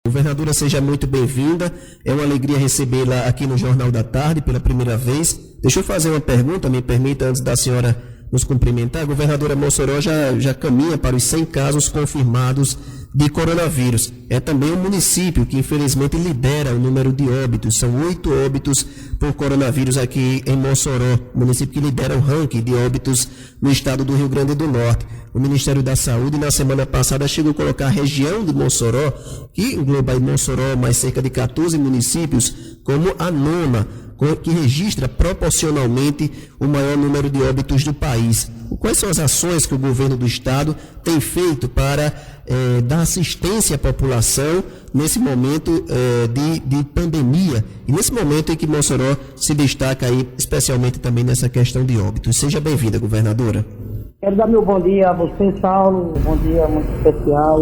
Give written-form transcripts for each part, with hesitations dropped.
Governadora, seja muito bem-vinda. É uma alegria recebê-la aqui no Jornal da Tarde pela primeira vez. Deixa eu fazer uma pergunta, me permita, antes da senhora nos cumprimentar. A governadora Mossoró já caminha para os 100 casos confirmados de coronavírus. É também um município que, infelizmente, lidera o número de óbitos. São 8 óbitos por coronavírus aqui em Mossoró, município que lidera o ranking de óbitos no estado do Rio Grande do Norte. O Ministério da Saúde, na semana passada, chegou a colocar a região de Mossoró, que engloba aí Mossoró, mais cerca de 14 municípios, como a nona, que registra proporcionalmente o maior número de óbitos do país. Quais são as ações que o governo do estado tem feito para dar assistência à população nesse momento de pandemia e nesse momento em que Mossoró se destaca aí, especialmente também nessa questão de óbitos? Seja bem-vinda, governadora. Quero dar meu bom dia a você, Saulo, um bom dia muito especial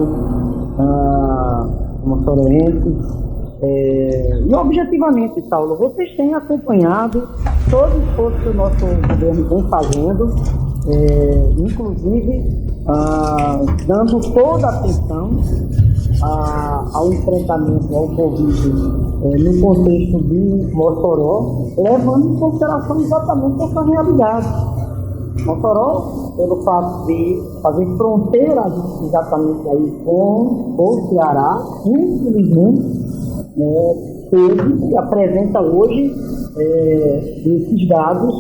moçoroenses. E objetivamente, Saulo, vocês têm acompanhado todo o esforço que o nosso governo vem fazendo, inclusive dando toda a atenção ao enfrentamento ao Covid no contexto de Mossoró, levando em consideração exatamente essa realidade. Mossoró, pelo fato de fazer fronteira exatamente aí com o Ceará, infelizmente, teve e apresenta hoje esses dados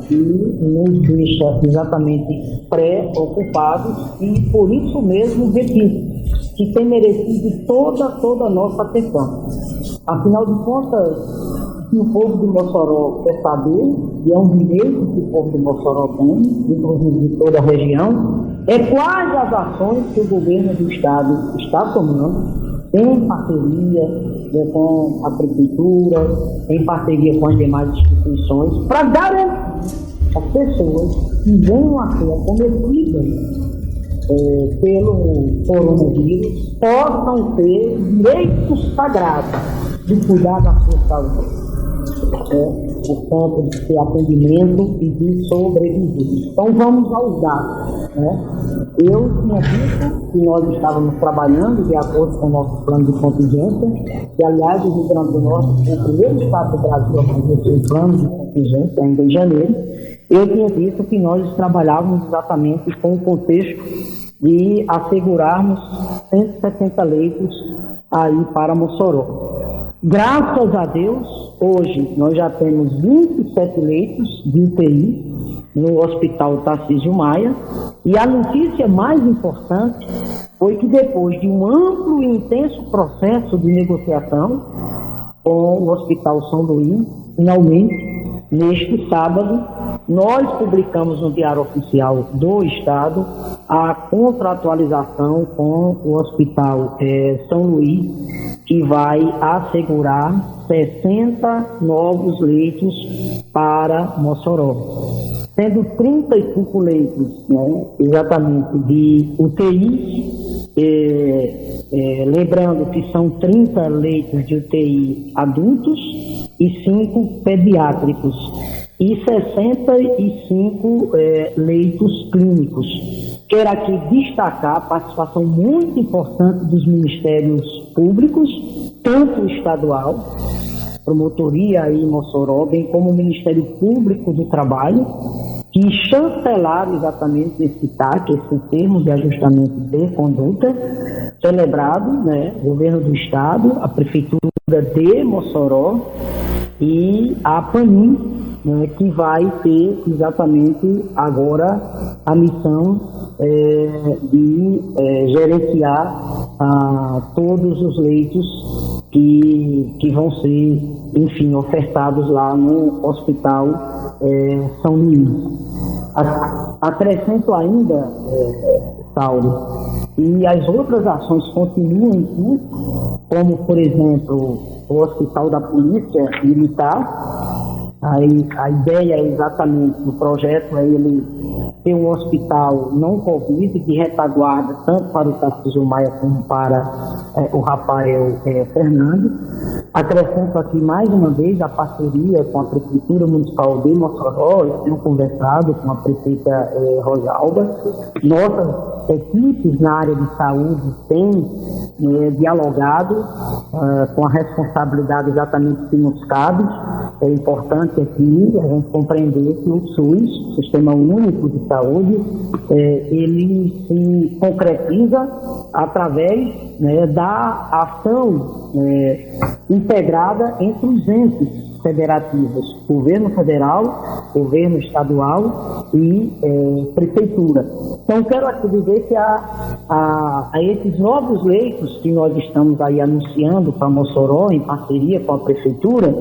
que nos deixa exatamente preocupados e por isso mesmo repito que tem merecido toda a nossa atenção. Afinal de contas, que o povo de Mossoró quer saber, e é um direito que o povo de Mossoró tem, inclusive de toda a região, é quais as ações que o governo do estado está tomando em parceria com a prefeitura, em parceria com as demais instituições, para garantir as pessoas que venham a ser acometidas pelo coronavírus possam ter direitos sagrados de cuidar da sua saúde. Por conta de ter atendimento e de sobreviver. Então vamos aos dados. Eu tinha dito que nós estávamos trabalhando de acordo com o nosso plano de contingência, e aliás o Rio Grande do Norte foi o primeiro estado do Brasil a fazer seu plano de contingência ainda em janeiro. Eu tinha dito que nós trabalhávamos exatamente com o contexto de assegurarmos 170 leitos aí para Mossoró. Graças a Deus, hoje nós já temos 27 leitos de UTI no Hospital Tarcísio Maia, e a notícia mais importante foi que depois de um amplo e intenso processo de negociação com o Hospital São Luís, finalmente, neste sábado, nós publicamos no Diário Oficial do Estado a contratualização com o Hospital São Luís, que vai assegurar 60 novos leitos para Mossoró, sendo 35 leitos, exatamente, de UTI, lembrando que são 30 leitos de UTI adultos e 5 pediátricos, e 65 leitos clínicos. Quero aqui destacar a participação muito importante dos ministérios públicos, tanto o estadual, promotoria aí em Mossoró, bem como o Ministério Público do Trabalho, que chancelaram exatamente esse TAC, esse termo de ajustamento de conduta, celebrado, o governo do estado, a prefeitura de Mossoró e a PANIM, que vai ter exatamente agora a missão de gerenciar todos os leitos que vão ser, enfim, ofertados lá no Hospital São Luís. Acrescento ainda, Saulo, e as outras ações continuam em curso, como, por exemplo, o Hospital da Polícia Militar. A ideia é exatamente do projeto é ele ter um hospital não Covid de retaguarda tanto para o Tarcísio Maia como para o Rafael Fernandes. Acrescento aqui mais uma vez a parceria com a Prefeitura Municipal de Mossoró. Eu tenho conversado com a prefeita Rosalba. Nossas equipes na área de saúde têm dialogado com a responsabilidade exatamente que nos cabe. É importante aqui a gente compreender que o SUS, Sistema Único de Saúde, ele se concretiza através, né, da ação integrada entre os entes federativos, governo federal, governo estadual e prefeitura. Então, quero aqui dizer que a esses novos leitos que nós estamos aí anunciando para Mossoró, em parceria com a prefeitura,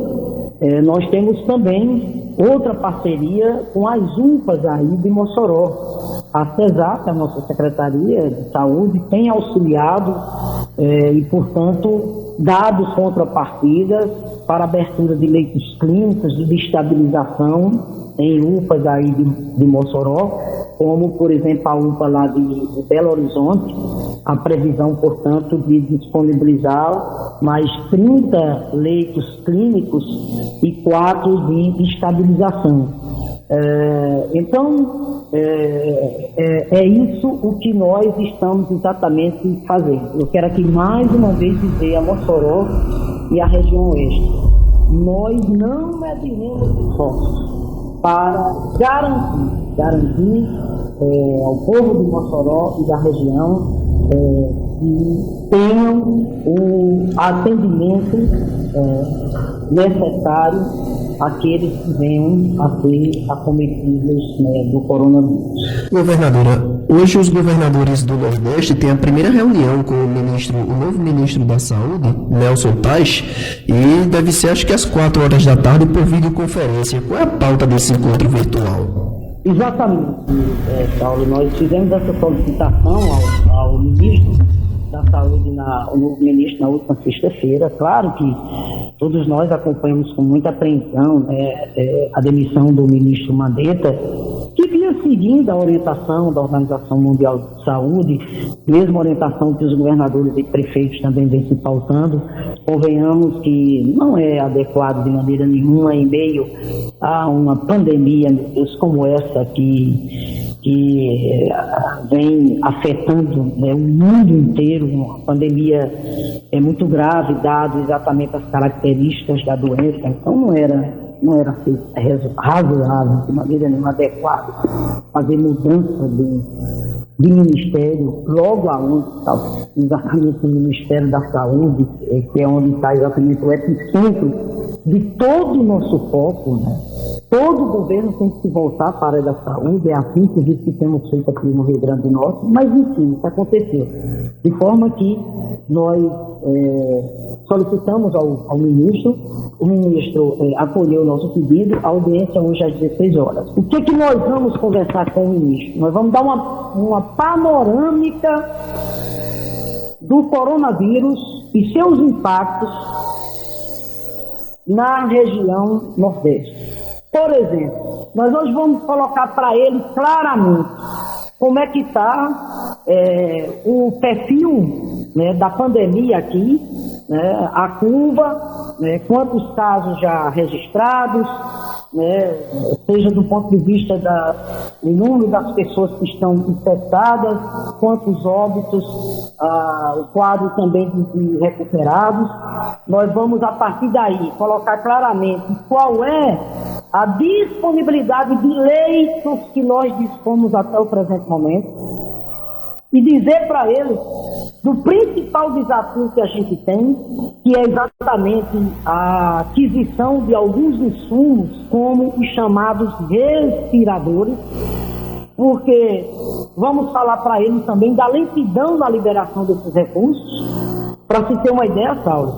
nós temos também outra parceria com as UPAs aí de Mossoró. A CESAP, a nossa Secretaria de Saúde, tem auxiliado e, portanto, dado contrapartidas para abertura de leitos clínicos e de estabilização em UPAs aí de Mossoró, como, por exemplo, a UPA lá de Belo Horizonte, a previsão, portanto, de disponibilizar mais 30 leitos clínicos e 4 de estabilização. Então, é isso o que nós estamos exatamente fazendo. Eu quero aqui mais uma vez dizer a Mossoró e a região oeste: nós não mediremos esforços para garantir ao povo de Mossoró e da região que tenham o atendimento necessário àqueles que venham a ser acometidos, né, do coronavírus. Governadora, hoje os governadores do Nordeste têm a primeira reunião com o novo ministro da Saúde, Nelson Paes, e deve ser, acho que às 4 horas da tarde, por videoconferência. Qual é a pauta desse encontro virtual? Exatamente, Paulo. Nós fizemos essa solicitação ao ministro da Saúde, o novo ministro, na última sexta-feira. Claro que todos nós acompanhamos com muita apreensão, né, a demissão do ministro Mandetta, que vinha seguindo a orientação da Organização Mundial de Saúde, mesma orientação que os governadores e prefeitos também vêm se pautando. Convenhamos que não é adequado de maneira nenhuma, em meio a uma pandemia, meu Deus, como essa que vem afetando, né, o mundo inteiro. Uma pandemia muito grave, dado exatamente as características da doença. Então não era razoável, de maneira nenhuma adequada, fazer mudança de ministério logo aonde está exatamente o Ministério da Saúde, que é onde está exatamente o epicentro de todo o nosso foco, né? Todo o governo tem que se voltar para a área da saúde, é assim que temos feito aqui no Rio Grande do Norte, mas enfim, isso aconteceu. De forma que nós solicitamos ao ministro, o ministro acolheu o nosso pedido, a audiência hoje às 16 horas. O que nós vamos conversar com o ministro? Nós vamos dar uma panorâmica do coronavírus e seus impactos na região Nordeste. Por exemplo, nós hoje vamos colocar para ele claramente como é que está o perfil, né, da pandemia aqui, né, a curva, né, quantos casos já registrados, né, seja do ponto de vista do número das pessoas que estão infectadas, quantos óbitos, o quadro também de recuperados. Nós vamos, a partir daí, colocar claramente qual é a disponibilidade de leitos que nós dispomos até o presente momento e dizer para eles do principal desafio que a gente tem, que é exatamente a aquisição de alguns insumos, como os chamados respiradores, porque vamos falar para eles também da lentidão na liberação desses recursos. Para se ter uma ideia, Saulo,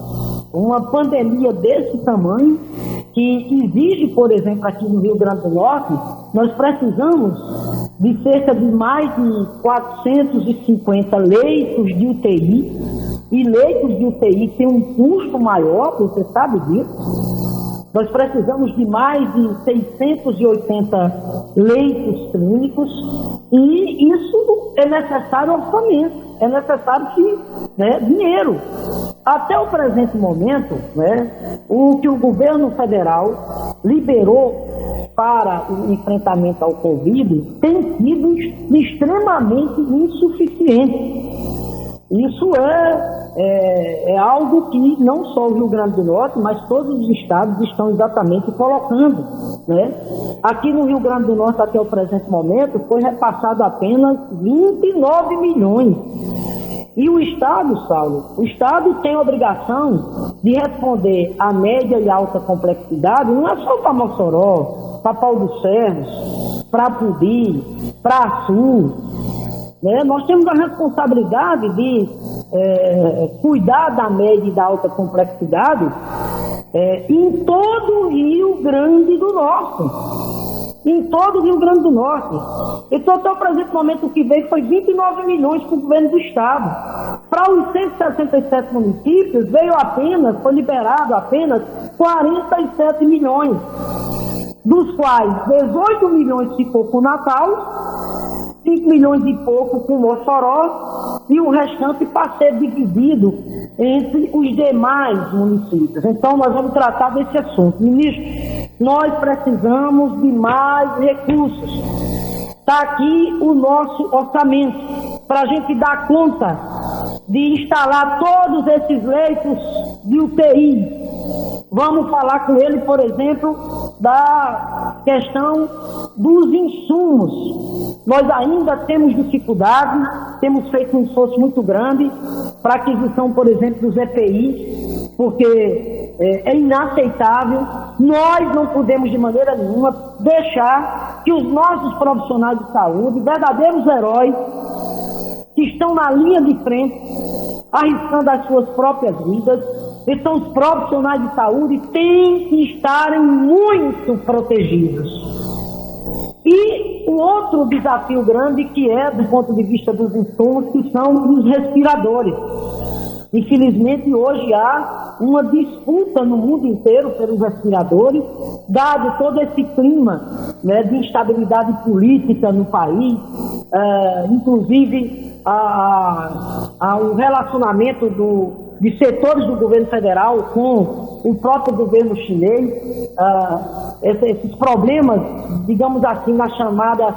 uma pandemia desse tamanho, que exige, por exemplo, aqui no Rio Grande do Norte, nós precisamos de cerca de mais de 450 leitos de UTI, e leitos de UTI têm um custo maior, você sabe disso. Nós precisamos de mais de 680 leitos clínicos, e isso é necessário orçamento, é necessário dinheiro. Até o presente momento, né, o que o governo federal liberou para o enfrentamento ao Covid tem sido extremamente insuficiente. Isso é algo que não só o Rio Grande do Norte, mas todos os estados estão exatamente colocando, né? Aqui no Rio Grande do Norte, até o presente momento, foi repassado apenas 29 milhões. E o Estado, Saulo, o Estado tem a obrigação de responder à média e alta complexidade, não é só para Mossoró, para Pau dos Ferros, para Pubi, para Açu, né? Nós temos a responsabilidade de cuidar da média e da alta complexidade em todo o Rio Grande do Norte. Em todo o Rio Grande do Norte. Então, até o presente momento, o que veio foi 29 milhões para o governo do Estado. Para os 167 municípios, foi liberado apenas 47 milhões, dos quais 18 milhões ficou com o Natal, 5 milhões e pouco com Mossoró, e o restante para ser dividido entre os demais municípios. Então, nós vamos tratar desse assunto. Ministro, nós precisamos de mais recursos. Está aqui o nosso orçamento para a gente dar conta de instalar todos esses leitos de UTI. Vamos falar com ele, por exemplo, da questão dos insumos. Nós ainda temos dificuldade, temos feito um esforço muito grande para a aquisição, por exemplo, dos EPIs, porque é inaceitável. Nós não podemos, de maneira nenhuma, deixar que os nossos profissionais de saúde, verdadeiros heróis, que estão na linha de frente, arriscando as suas próprias vidas, então os profissionais de saúde têm que estarem muito protegidos. E o outro desafio grande, que é do ponto de vista dos insumos, que são os respiradores. Infelizmente, hoje há uma disputa no mundo inteiro pelos respiradores, dado todo esse clima, né, de instabilidade política no país, inclusive o relacionamento de setores do governo federal com o próprio governo chinês, esses problemas, digamos assim, nas chamadas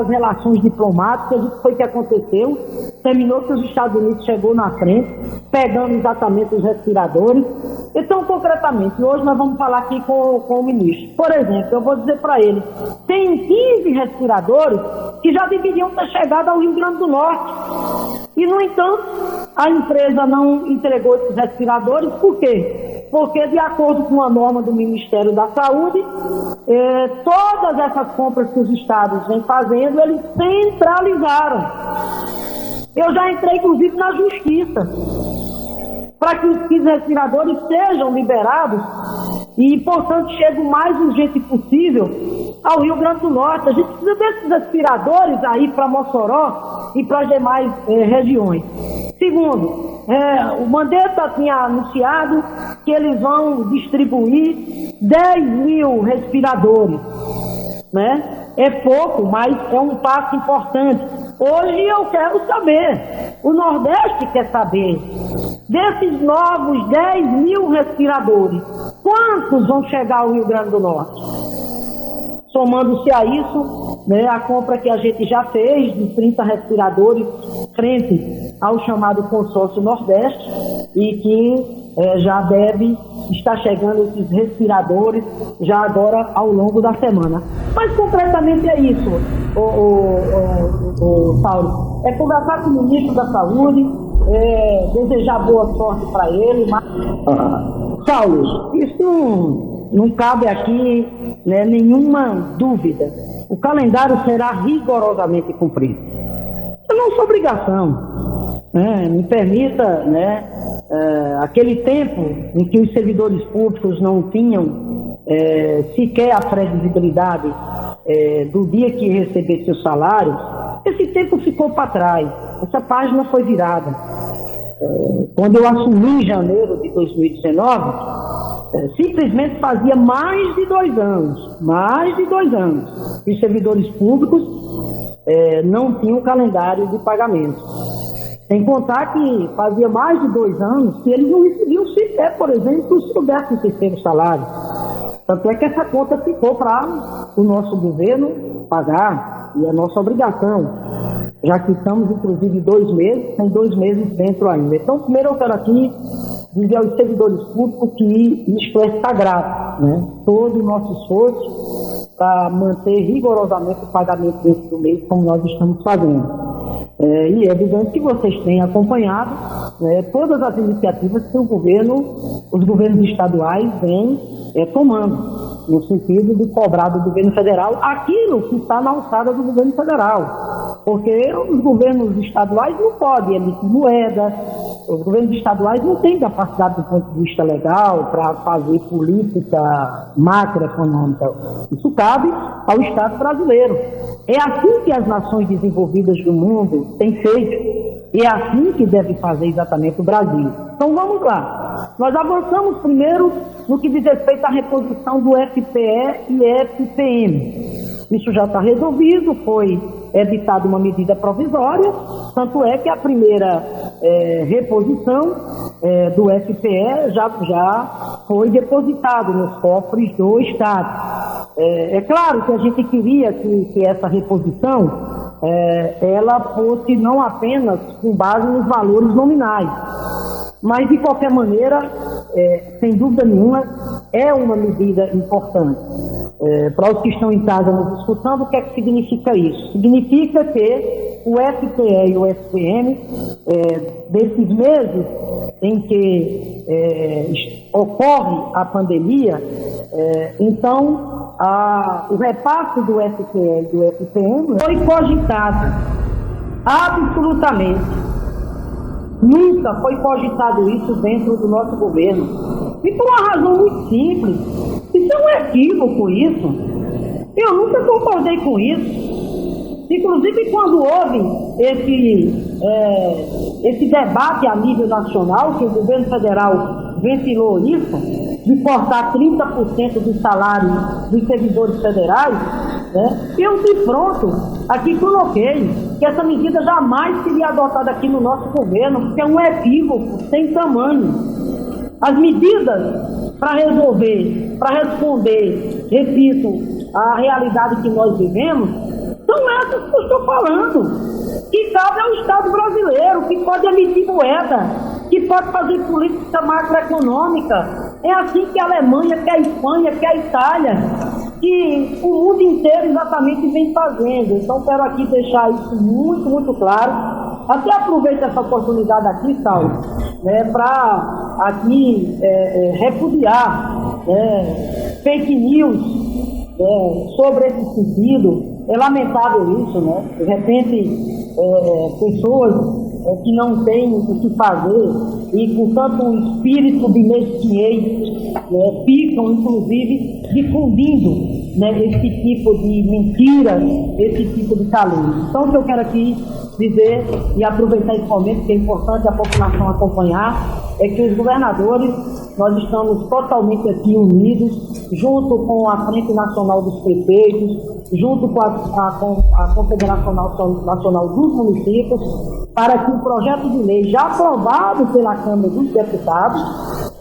relações diplomáticas. O que foi que aconteceu? Terminou que os Estados Unidos chegou na frente, pegando exatamente os respiradores. Então, concretamente, hoje nós vamos falar aqui com o ministro. Por exemplo, eu vou dizer para ele, tem 15 respiradores que já deveriam ter chegado ao Rio Grande do Norte. E, no entanto, a empresa não entregou esses respiradores. Por quê? Porque, de acordo com a norma do Ministério da Saúde, todas essas compras que os estados vêm fazendo, eles centralizaram. Eu já entrei, inclusive, na Justiça, para que os 15 respiradores sejam liberados e, portanto, cheguem o mais urgente possível ao Rio Grande do Norte. A gente precisa desses respiradores aí para Mossoró e para as demais regiões. Segundo, o Mandetta tinha anunciado que eles vão distribuir 10 mil respiradores, né? É pouco, mas é um passo importante. Hoje eu quero saber, o Nordeste quer saber, desses novos 10 mil respiradores, quantos vão chegar ao Rio Grande do Norte? Somando-se a isso, né, a compra que a gente já fez de 30 respiradores frente ao chamado consórcio Nordeste, e que já deve estar chegando esses respiradores já agora ao longo da semana. Mas concretamente é isso, Paulo. É conversar com o ministro da Saúde, desejar boa sorte para ele, mas Saulo, isso não cabe aqui, né, nenhuma dúvida. O calendário será rigorosamente cumprido. É nossa obrigação. Me permita, né, aquele tempo em que os servidores públicos não tinham sequer a previsibilidade do dia que receber seu salário, esse tempo ficou para trás. Essa página foi virada. Quando eu assumi em janeiro de 2019, simplesmente fazia mais de 2 anos, que os servidores públicos não tinham calendário de pagamento. Sem contar que fazia mais de 2 anos que eles não recebiam sequer, por exemplo, o seu 13º salário. Tanto é que essa conta ficou para o nosso governo pagar, e é nossa obrigação. já que estamos, inclusive, 2 meses, tem 2 meses dentro ainda. Então, primeiro eu quero aqui dizer aos servidores públicos que isso é sagrado, né? Todo o nosso esforço para manter rigorosamente o pagamento dentro do mês, como nós estamos fazendo. E é evidente que vocês têm acompanhado, né, todas as iniciativas que os governos estaduais vêm tomando, no sentido de cobrar do governo federal aquilo que está na alçada do governo federal. Porque os governos estaduais não podem emitir moeda, os governos estaduais não têm capacidade do ponto de vista legal para fazer política macroeconômica. Isso cabe ao Estado brasileiro. É assim que as nações desenvolvidas do mundo têm feito. E é assim que deve fazer exatamente o Brasil. Então vamos lá. Nós avançamos primeiro no que diz respeito à reposição do FPE e FPM. Isso já está resolvido, foi editada uma medida provisória, tanto é que a primeira reposição do FPE já foi depositado nos cofres do Estado. É claro que a gente queria que essa reposição ela fosse não apenas com base nos valores nominais, mas de qualquer maneira, sem dúvida nenhuma, é uma medida importante. Para os que estão em casa nos escutando, o que é que significa isso? Significa que o FPE e o FPM, desses meses em que ocorre a pandemia, então o repasse do FPE e do FPM foi cogitado absolutamente. Nunca foi cogitado isso dentro do nosso governo. E por uma razão muito simples. Isso é um equívoco, isso. Eu nunca concordei com isso. Inclusive, quando houve esse debate a nível nacional, que o governo federal ventilou isso, de cortar 30% do salário dos servidores federais, né, eu de pronto aqui coloquei que essa medida jamais seria adotada aqui no nosso governo, porque é um equívoco sem tamanho. As medidas para resolver, para responder, repito, à realidade que nós vivemos, são essas que eu estou falando, que cabe ao Estado brasileiro, que pode emitir moeda, que pode fazer política macroeconômica. É assim que a Alemanha, que a Espanha, que a Itália, que o mundo inteiro exatamente vem fazendo. Então, quero aqui deixar isso muito, muito claro. Até aproveito essa oportunidade aqui, Saulo, né, para aqui repudiar fake news sobre esse sentido. É lamentável isso, né? De repente, pessoas que não têm o que fazer e com tanto um espírito de mesquinhez, ficam, inclusive, difundindo, né, esse tipo de mentira, esse tipo de calúnia. Então, o que eu quero aqui dizer e aproveitar esse momento, que é importante a população acompanhar, é que os governadores, nós estamos totalmente aqui unidos, junto com a Frente Nacional dos Prefeitos, junto com a Confederação Nacional dos Municípios, para que o projeto de lei já aprovado pela Câmara dos Deputados,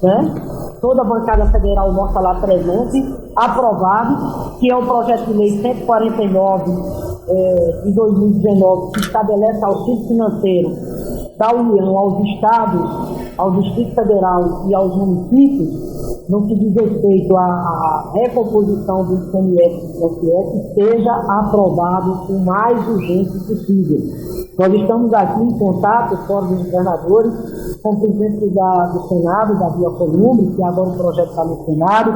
né, toda a bancada federal nossa lá presente, aprovado, que é o projeto de lei 149 de 2019, que estabelece auxílio financeiro da União aos estados, ao Distrito Federal e aos municípios, no que diz respeito à recomposição do ICMS e do ISS, seja aprovado o mais urgente possível. Nós estamos aqui em contato com os governadores, com o presidente do Senado, Davi Alcolumbre, que agora o projeto está no Senado,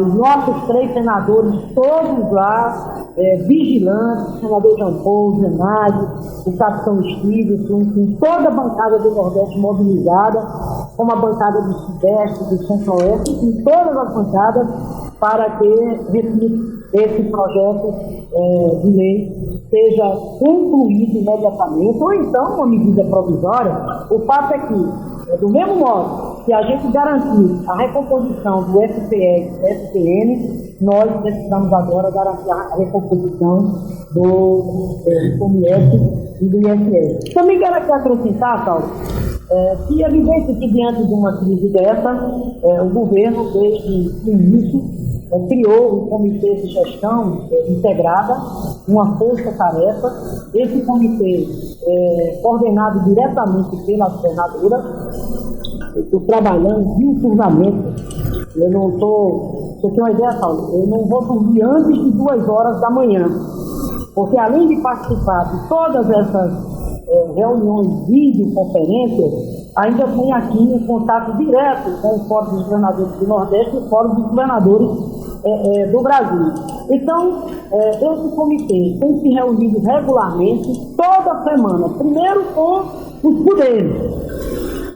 os nossos 3 senadores, todos lá, vigilantes, o senador Jean Paul, o Zenário, o capitão Estives, enfim, toda a bancada do Nordeste mobilizada, como a bancada do Sudeste, do Centro-Oeste, enfim, todas as bancadas, para que esse projeto de lei seja concluído imediatamente, ou então uma medida provisória. O fato é que, do mesmo modo que a gente garantiu a recomposição do FPE e do FPM, nós precisamos agora garantir a recomposição do ICMS e do ISS. Também quero aqui acrescentar, Saulo, que é evidente que diante de uma crise dessa, o governo, desde o início, criou um comitê de gestão integrada, uma força-tarefa. Esse comitê coordenado diretamente pela governadora. Eu estou trabalhando diuturnamente. Eu não estou... Você tem uma ideia, Paulo? Eu não vou dormir antes de 2 horas da manhã. Porque além de participar de todas essas reuniões, videoconferências, ainda tem aqui um contato direto com o Fórum dos Governadores do Nordeste e o Fórum dos Governadores do Brasil. Então, esse comitê tem se reunido regularmente, toda semana, primeiro com os poderes.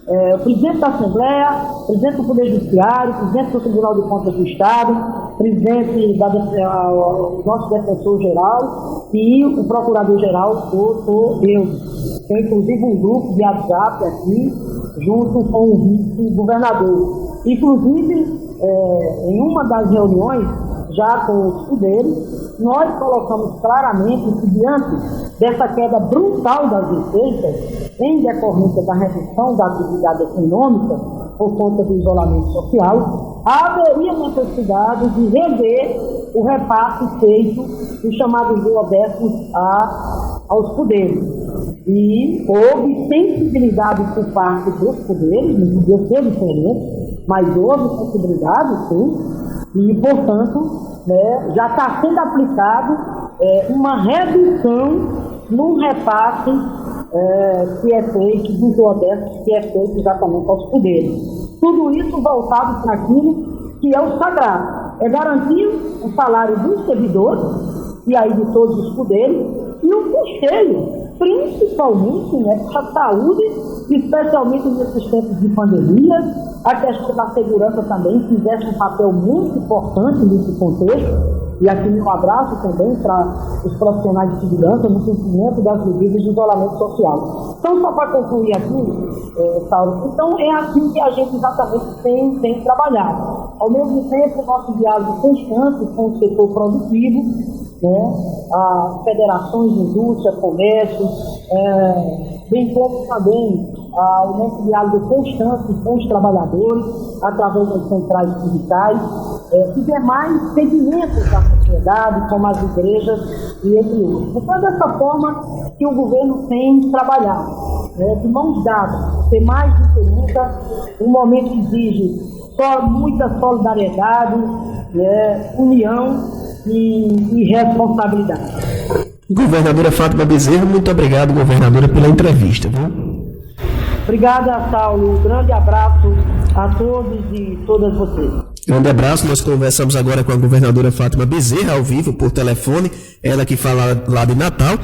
O presidente da Assembleia, presidente do Poder Judiciário, presidente do Tribunal de Contas do Estado, presidente o nosso defensor-geral e o procurador-geral, sou eu. Tem inclusive um grupo de WhatsApp aqui, junto com o vice-governador. Inclusive, em uma das reuniões, já com os poderes, nós colocamos claramente que diante dessa queda brutal das receitas, em decorrência da redução da atividade econômica por conta do isolamento social, haveria necessidade de rever o repasse feito dos chamados duodécimos aos poderes. E houve sensibilidade por parte dos poderes, não podia ser diferente, mas houve sensibilidade, sim, e, portanto, já está sendo aplicado uma redução no repasse que é feito dos duodécimos, que é feito exatamente aos poderes. Tudo isso voltado para aquilo que é o sagrado, é garantir o salário dos servidores, e aí de todos os poderes, e o custeio, principalmente para a saúde, especialmente nesses tempos de pandemia. A questão da segurança também fizesse um papel muito importante nesse contexto, e aqui um abraço também para os profissionais de segurança no cumprimento das medidas de isolamento social. Então, só para concluir aqui, Saulo, então é assim que a gente exatamente tem trabalhado. Ao mesmo tempo, o nosso diálogo constante com o setor produtivo, as federações de indústria, comércio, bem como também o nosso diálogo constante com os trabalhadores, através das centrais sindicais, e demais segmentos da sociedade, como as igrejas e entre outros. Então, dessa forma que o governo tem trabalhado, de mãos dadas, ser mais do que nunca, um momento que exige muita solidariedade, união e responsabilidade. Governadora Fátima Bezerra, muito obrigado, governadora, pela entrevista. Viu? Obrigada, Saulo. Um grande abraço a todos e todas vocês. Grande abraço. Nós conversamos agora com a governadora Fátima Bezerra, ao vivo, por telefone, ela que fala lá de Natal.